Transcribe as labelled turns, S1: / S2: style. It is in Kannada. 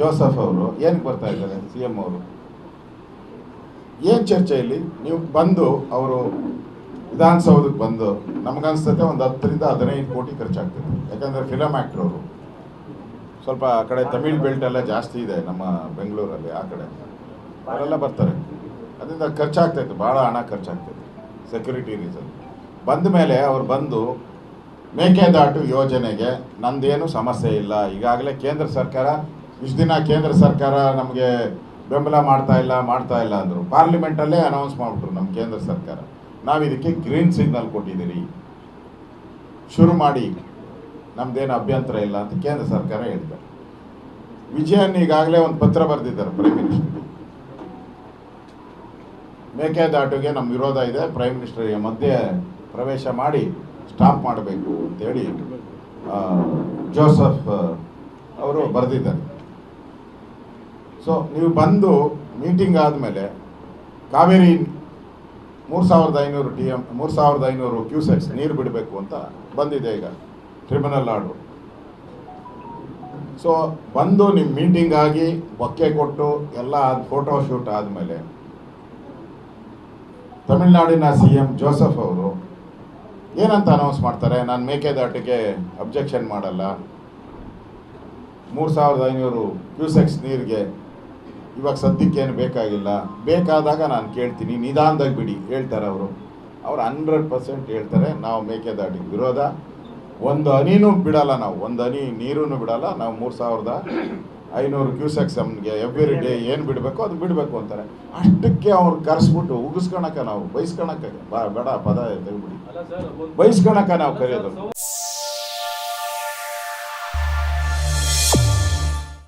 S1: ಜೋಸೆಫ್ ಅವರು ಏನಕ್ಕೆ ಬರ್ತಾ ಇದ್ದಾರೆ CM ಅವರು? ಏನು ಚರ್ಚೆ ಇಲ್ಲಿ? ನೀವು ಬಂದು ಅವರು ವಿಧಾನಸೌಧಕ್ಕೆ ಬಂದು ನಮಗನ್ಸ್ತತೆ ಒಂದು 10 ರಿಂದ 15 ಕೋಟಿ ಖರ್ಚಾಗ್ತದೆ. ಯಾಕಂದರೆ ಫಿಲಮ್ ಆ್ಯಕ್ಟ್ರ್ ಅವರು ಸ್ವಲ್ಪ ಆ ಕಡೆ ತಮಿಳ್ ಬೆಲ್ಟ್ ಎಲ್ಲ ಜಾಸ್ತಿ ಇದೆ ನಮ್ಮ ಬೆಂಗಳೂರಲ್ಲಿ, ಆ ಕಡೆ ಅವರೆಲ್ಲ ಬರ್ತಾರೆ. ಅದರಿಂದ ಖರ್ಚಾಗ್ತಾಯಿತ್ತು, ಭಾಳ ಹಣ ಖರ್ಚಾಗ್ತೈತೆ ಸೆಕ್ಯೂರಿಟಿ ರೀಸನ್. ಬಂದ ಮೇಲೆ ಅವ್ರು ಬಂದು ಮೇಕೆದಾಟು ಯೋಜನೆಗೆ ನಂದೇನು ಸಮಸ್ಯೆ ಇಲ್ಲ, ಈಗಾಗಲೇ ಕೇಂದ್ರ ಸರ್ಕಾರ ಇಷ್ಟು ದಿನ ಕೇಂದ್ರ ಸರ್ಕಾರ ನಮಗೆ ಬೆಂಬಲ ಮಾಡ್ತಾ ಇಲ್ಲ ಅಂದರು. ಪಾರ್ಲಿಮೆಂಟಲ್ಲೇ ಅನೌನ್ಸ್ ಮಾಡಿಬಿಟ್ರು ನಮ್ಮ ಕೇಂದ್ರ ಸರ್ಕಾರ, ನಾವು ಇದಕ್ಕೆ ಗ್ರೀನ್ ಸಿಗ್ನಲ್ ಕೊಟ್ಟಿದ್ದೀರಿ, ಶುರು ಮಾಡಿ, ನಮ್ದೇನು ಅಭ್ಯಂತರ ಇಲ್ಲ ಅಂತ ಕೇಂದ್ರ ಸರ್ಕಾರ ಹೇಳ್ತಾರೆ. ವಿಜಯನ್ ಈಗಾಗಲೇ ಒಂದು ಪತ್ರ ಬರೆದಿದ್ದಾರೆ ಪ್ರೈಮ್ ಮಿನಿಸ್ಟರ್ಗೆ, ಮೇಕೆದಾಟುಗೆ ನಮ್ಮ ವಿರೋಧ ಇದೆ, ಪ್ರೈಮ್ ಮಿನಿಸ್ಟರ್ಗೆ ಮಧ್ಯೆ ಪ್ರವೇಶ ಮಾಡಿ ಸ್ಟಾಪ್ ಮಾಡಬೇಕು ಅಂತೇಳಿ ಜೋಸೆಫ್ ಅವರು ಬರೆದಿದ್ದಾರೆ. ಸೊ ನೀವು ಬಂದು ಮೀಟಿಂಗ್ ಆದಮೇಲೆ ಕಾವೇರಿ 3500 ಕ್ಯೂಸೆಕ್ಸ್ ನೀರು ಬಿಡಬೇಕು ಅಂತ ಬಂದಿದೆ ಈಗ ಟ್ರಿಬ್ಯುನಲ್ ಆರ್ಡ್ರು. ಸೊ ಬಂದು ನಿಮ್ಮ ಮೀಟಿಂಗ್ ಆಗಿ ಬೊಕ್ಕೆ ಕೊಟ್ಟು ಎಲ್ಲ ಫೋಟೋ ಶೂಟ್ ಆದಮೇಲೆ ತಮಿಳುನಾಡಿನ CM ಜೋಸೆಫ್ ಅವರು ಏನಂತ ಅನೌನ್ಸ್ ಮಾಡ್ತಾರೆ, ನಾನು ಮೇಕೆದಾಟಿಗೆ ಅಬ್ಜೆಕ್ಷನ್ ಮಾಡಲ್ಲ, 3500 ಕ್ಯೂಸೆಕ್ಸ್ ನೀರಿಗೆ ಇವಾಗ ಸದ್ಯಕ್ಕೇನು ಬೇಕಾಗಿಲ್ಲ, ಬೇಕಾದಾಗ ನಾನು ಕೇಳ್ತೀನಿ, ನಿಧಾನದಾಗ ಬಿಡಿ ಹೇಳ್ತಾರೆ ಅವರು 100% ಹೇಳ್ತಾರೆ. ನಾವು ಮೇಕೆದಾಟಿಗೆ ವಿರೋಧ, ಒಂದು ಹನಿನೂ ಬಿಡಲ್ಲ, ನಾವು ಒಂದು ಹನಿ ನೀರೂ ಬಿಡಲ್ಲ, ನಾವು 3500 ಕ್ಯೂಸೆಕ್ಸ್ ನಮಗೆ ಎವ್ರಿ ಡೇ ಏನು ಬಿಡಬೇಕು ಅದು ಬಿಡಬೇಕು ಅಂತಾರೆ. ಅಷ್ಟಕ್ಕೆ ಅವ್ರು ಕರೆಸ್ಬಿಟ್ಟು ಉಗಿಸ್ಕೊಳಕ್ಕೆ, ನಾವು ಬೈಸ್ಕೊಳಕ್ಕೆ ಬೇಡ ಪದ ತೆಗೆದ್ಬಿಡಿ, ಬೈಸ್ಕೊಳಕ್ಕೆ ನಾವು ಕರೆಯೋದು.